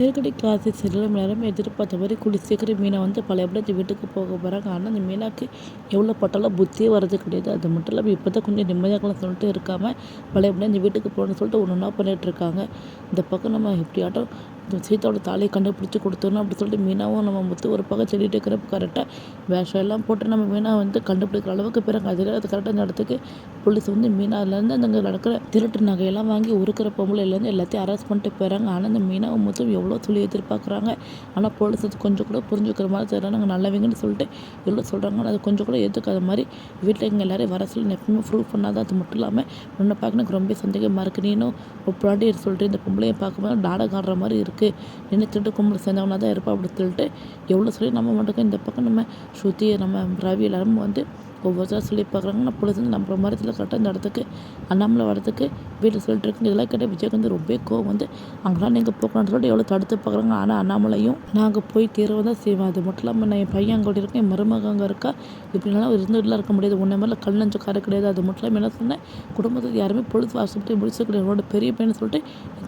நெருக்கடி காசு சில நேரம் எதிர்பார்த்த மாதிரி கூடி சீக்கிரம் மீனை பழையபடி அந்த வீட்டுக்கு போக போகிறாங்க. ஆனால் அந்த மீனாக்கு எவ்வளோ பட்டாலும் புத்தியே வர்றது கிடையாது. அது மட்டும் இல்லாமல் இப்போ தான் கொஞ்சம் நிம்மதியாக சொல்லிட்டு இருக்காமல் பழையபடி அந்த வீட்டுக்கு போகணும்னு சொல்லிட்டு ஒன்று ஒன்றா பண்ணிகிட்ருக்காங்க. இந்த பக்கம் நம்ம எப்படியாட்டும் சீதாவோட தாலியை கண்டுபிடிச்சி கொடுத்தோணும் அப்படி சொல்லிட்டு மீனாவும் நம்ம முத்து ஒரு பக்கம் தேடிட்டு இருக்கிறப்ப கரெக்டாக வேஷம் எல்லாம் போட்டு நம்ம மீனா கண்டுபிடிக்கிற அளவுக்கு பிறகு அதில் அது கரெக்டாக அந்த இடத்துக்கு போலீஸ் மீனாலேருந்து அங்கே நடக்கிற திருட்டு நகையெல்லாம் வாங்கி உருக்கிற பொம்பளைலேருந்து எல்லாத்தையும் அரெஸ்ட் பண்ணிட்டு போயிடறாங்க. ஆனால் அந்த மீனாவும் முத்தும் எவ்வளோ சொல்லி எதிர்பார்க்குறாங்க. ஆனால் போலீஸ் அது கொஞ்சம் கூட புரிஞ்சுக்கிற மாதிரி தெரியல. நாங்கள் நல்லவங்கன்னு சொல்லிட்டு எவ்வளோ சொல்கிறாங்க. அது கொஞ்சம் கூட எதுக்காத மாதிரி வீட்டில் எங்கள் எல்லோரும் வர சொல்லி எப்பவுமே ப்ரூவ் பண்ணாதான். அது மட்டும் இல்லாமல் உன்னை பார்க்க எனக்கு ரொம்ப சந்தேகமாக இருக்குது. நீனும் பின்னாடி சொல்லிட்டு இந்த பொம்பளையை பார்க்கும்போது நாடகம் ஆடுற மாதிரி இருக்குது. நின்று திருட்டு கும்பல் சேர்ந்தவனா தான் இருப்பா அப்படின்னு சொல்லிட்டு எவ்வளோ சொல்லி நம்ம மட்டும் இந்த பக்கம் நம்ம ஸ்ருதி நம்ம ரவி எல்லாரும் ஒவ்வொருத்தராக சொல்லி பார்க்குறாங்க. நான் போலீஸ் நம்புற மாதிரி கரெக்டாக இந்த இடத்துக்கு அண்ணாமலை வரதுக்கு வீட்டில் சொல்லிட்டு இருக்குங்க. இதெல்லாம் கேட்டால் விஜய்க்கு ரொம்ப கோவம் அங்கெல்லாம் நீங்கள் போக்கலான்னு சொல்லிட்டு எவ்வளோ தடுத்து பார்க்குறாங்க. ஆனால் அண்ணாமலையும் நாங்கள் போய் தீர்வு தான் செய்வேன். அது மட்டும் இல்லாமல் நான் என் பையன் அங்கே இருக்கேன், என் மருமக அங்கே இருக்கா, இப்படிலாம் இருந்துகிட்டுலாம் இருக்க முடியாது. உன்ன மாதிரிலாம் கல் நஞ்ச கார கிடையாது. அது மட்டும் இல்லாமல் என்ன சொன்னேன், குடும்பத்துக்கு யாருமே பொழுது வாசப்பட்டு முடிச்சு கிடையாது. என்னோட பெரிய பையனை சொல்லிட்டு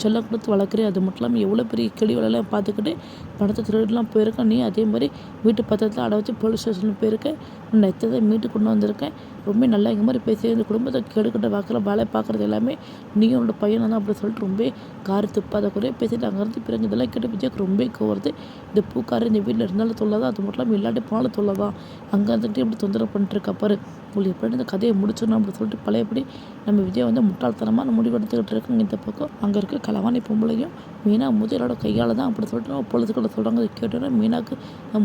செல்லம் கொடுத்து வளர்க்குறேன். அது மட்டும் இல்லாமல் எவ்வளோ பெரிய கிளி வேலையெல்லாம் பார்த்துக்கிட்டு பணத்தை திருடலாம் போயிருக்கேன். நீ அதே மாதிரி வீட்டு பத்திரத்தில் அடை வச்சு போலீஸ் ஸ்டேஷனுக்கு போயிருக்கேன். நான் எத்தனை மீட்டு கொண்டு வந்திருக்கேன். ரொம்ப நல்லா எங்கள் மாதிரி பேசி இந்த குடும்பத்தை கெடுக்கிட்ட வாக்கில் வேலை பார்க்குறது எல்லாமே நீயும் உன்னோட பையனை தான் அப்படி சொல்லிட்டு ரொம்ப காரு துப்பாத குறைய பேசிட்டு அங்கேருந்து பிறகு இதெல்லாம் கேட்டு விஜய்க்கு ரொம்ப கோவருது. இந்த பூக்காரு இந்த வீட்டில் இருந்தாலும் தொல்லதான், அது மட்டும் இல்லாமல் இல்லாட்டி போனாலும் தொல்லதான். அங்கே இருந்துகிட்டு இப்படி தொந்தரவு பண்ணிட்டுருக்கா பாரு, உங்களுக்கு எப்படி இந்த கதையை முடிச்சிடணும் அப்படின்னு சொல்லிட்டு பழையபடி நம்ம விஜய் முட்டாள்தனமாக முடிவெடுத்துக்கிட்டு இருக்காங்க. இந்த பக்கம் அங்கே இருக்க களவாணி பொம்பளையும் மீனா முதலோட கையால் தான் அப்படி சொல்லிட்டு நம்ம பொழுதுக்கிட்ட சொல்கிறாங்க. அதை கேட்டோன்னா மீனாக்கு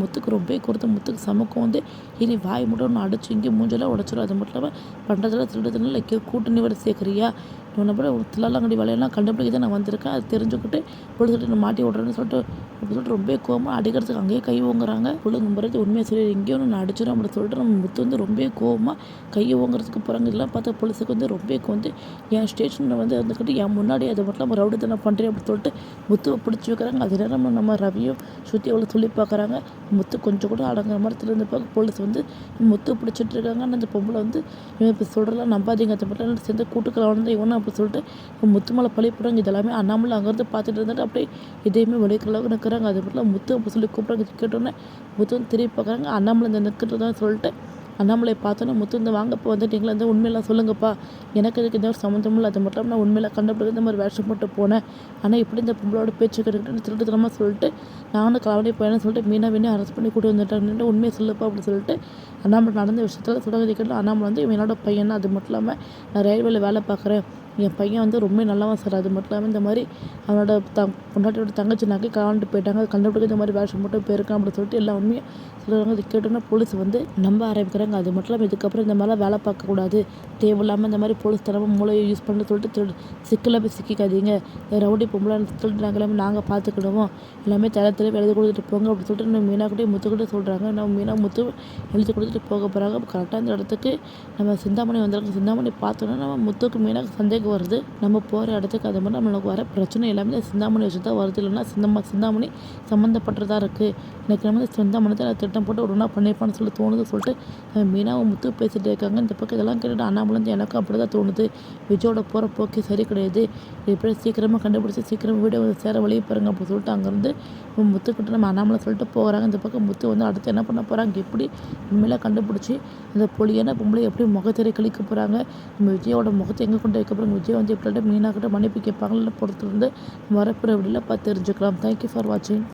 முத்துக்கு ரொம்ப கொடுத்து முத்துக்கு சமக்கம் இனி வாய் மட்டும் ஒன்று அடிச்சு இங்கே மூஞ்செல்லாம் உடச்சிடும். அது மட்டும் இல்லாமல் பண்ணுறதெல்லாம் திருடுறதுனால கூட்டணி வர சேர்க்குறியா, இவனை கூட தில்லாலங்கடி வேலையெல்லாம் கண்டுபிடிக்க தான் நான் வந்திருக்கேன். அது தெரிஞ்சுக்கிட்டு பொழுதுகிட்டு நான் மாட்டி விட்றேன்னு சொல்லிட்டு அப்படி சொல்லிட்டு ரொம்ப கோவமாக அடிக்கிறதுக்கு அங்கேயே கை ஓங்குறாங்க. பொழுது பிறகு உண்மையை சொல்லி எங்கேயும் நான் அடிச்சிடும் அப்படின்னு சொல்லிட்டு நம்ம முத்து ரொம்ப கோவமாக கையை ஓங்குறதுக்கு போகிறாங்க. இதெல்லாம் பார்த்தா போலீஸுக்கு ரொம்ப என் ஸ்டேஷனில் வந்துக்கிட்டு என் முன்னாடி அதை மட்டும் நம்ம ரவுடி தானே பண்ணுறேன் அப்படின்னு சொல்லிட்டு முத்துவை பிடிச்சி வைக்கிறாங்க. அது நேரம் நம்ம ரவியும் சுற்றி எவ்வளோ சொல்லி பார்க்குறாங்க. முத்து கொஞ்சம் கூட அடங்குற மாதிரி திரும்ப பார்க்க போலீஸ் முத்து பிடிச்சிட்டு இருக்காங்க. ஆனால் அந்த பொம்பளை இவன் இப்போ சொல்கிறலாம் நம்பாதீங்க, அதை மட்டும் சேர்ந்து கூட்டுக்கலாம் இவனும் அப்படி சொல்லிட்டு முத்து மேலே பழி போடுறாங்க. இதெல்லாமே அண்ணாமலை அங்கேருந்து பார்த்துட்டு இருந்துட்டு அப்படியே இதையுமே வெளிக்கிற அளவுக்கு நிற்கிறாங்க. அது மட்டும் முத்து அப்படி சொல்லி கூப்பிட்றாங்க. கேட்டோன்னே முத்து திரும்பி பார்க்குறாங்க. அண்ணாமலை இந்த நிற்கிறதான் சொல்லிட்டு அண்ணாமலையை பார்த்தோன்னே முத்து வாங்கப்போ வந்துட்டீங்களா, உண்மையெல்லாம் சொல்லுங்கப்பா, எனக்கு இதுக்கு இந்த ஒரு சம்மந்தம் இல்லை. அது மட்டும் நான் உண்மையில கண்டுபிடிக்க இந்த மாதிரி வேஷம் போட்டு போனேன். ஆனால் இப்படி இந்த பொம்பளோட பேச்சு கேட்டுக்கிட்டு திருட்டுத்தனமாக சொல்லிட்டு நானும் கலவணி போயினேன்னு சொல்லிட்டு மீனாவினே அரெஸ்ட் பண்ணி கூட்டு வந்துட்டேன். உண்மையை சொல்லுப்பா அப்படின்னு சொல்லிட்டு அண்ணாமலை நடந்த விஷயத்தில் சுடகதி கேட்டு அண்ணாமலை என்னோட பையன். அது மட்டும் இல்லாமல் நான் ரயில்வேல வேலை பார்க்குறேன், என் பையன் ரொம்ப நல்லவன் சார். அது மட்டும் இல்லாமல் இந்த மாதிரி அவனோட பொண்டாட்டியோட தங்கச்சி நகை கலந்துட்டு போயிட்டாங்க, அது கண்டுபிடிக்க இந்த மாதிரி வேஷம் மட்டும் போயிருக்கான் அப்படின்னு சொல்லிட்டு எல்லா உண்மையை சொல்கிறாங்க. அது கேட்டோன்னா போலீஸ் நம்ப ஆரம்பிக்கிறாங்க. அது மட்டும் இல்லாமல் இதுக்கப்புறம் இந்த மாதிரிலாம் வேலை பார்க்கக்கூடாது, தேவையில்லாமல் இந்த மாதிரி போலீஸ் தரமாக மூளையை யூஸ் பண்ணி சொல்லிட்டு சிக்கலில் போய் சிக்கிக்காதீங்க, ரவுடி பொம்பளை சொல்லிட்டு நாங்கள் எல்லாமே நாங்கள் பார்த்துக்கிடுவோம், எல்லாமே தரத்தில் எழுதி கொடுத்துட்டு போங்க அப்படின்னு சொல்லிட்டு நம்ம மீனாக்கிட்டே முத்துக்கிட்டே சொல்கிறாங்க. நம்ம மீனா முத்து எழுதி கொடுத்துட்டு போக போகிறாங்க. கரெக்டாக இந்த இடத்துக்கு நம்ம சிந்தாமணி வந்திருக்கோம். சிந்தாமணி பார்த்தோன்னா நம்ம முத்துக்கு மீனாக்கு சந்தேகம் வருது. நம்ம போகிற இடத்துக்கு அது மாதிரி நம்மளுக்கு வர பிரச்சனை எல்லாமே சிந்தாமணி வச்சு தான் வருது. இல்லைன்னா சிந்தாமணி சம்மந்தப்பட்டதாக இருக்குது. எனக்கு நம்ம சிந்தாமணி தான் திட்டம் போட்டு ஒரு ஒன்றா பண்ணியிருப்பான்னு சொல்லி தோணுது சொல்லிட்டு மீனாவும் முத்து பேசிகிட்டே இருக்காங்க. இந்த பக்கம் இதெல்லாம் கேட்டுட்டு அண்ணாமலை எனக்கும் அப்படி தான் தோணுது. விஜயோட போகிற போக்கே சரி கிடையாது, எப்படி சீக்கிரமாக கண்டுபிடிச்சி சீக்கிரம் வீடியோ சேர வழியே பாருங்க அப்படின்னு சொல்லிட்டு அங்கேருந்து முத்துக்கிட்ட நம்ம அண்ணாமலை சொல்லிட்டு போகிறாங்க. இந்த பக்கம் முத்து அடுத்து என்ன பண்ண போகிறாங்க, எப்படி உண்மையில கண்டுபிடிச்சி அந்த பொலியான பொம்பளை எப்படி முகத்திரை கழிக்க போகிறாங்க, நம்ம விஜயோட முகத்தை எங்கே கொண்டு வைக்க போகிறாங்க, விஜய் எப்படி மீனாக்கிட்ட மன்னிப்பு கேட்பாங்கன்னு பொறுத்து வரப்புற அப்படிலாம் பார்த்து தெரிஞ்சுக்கலாம். தேங்க்யூ ஃபார் வாட்சிங்.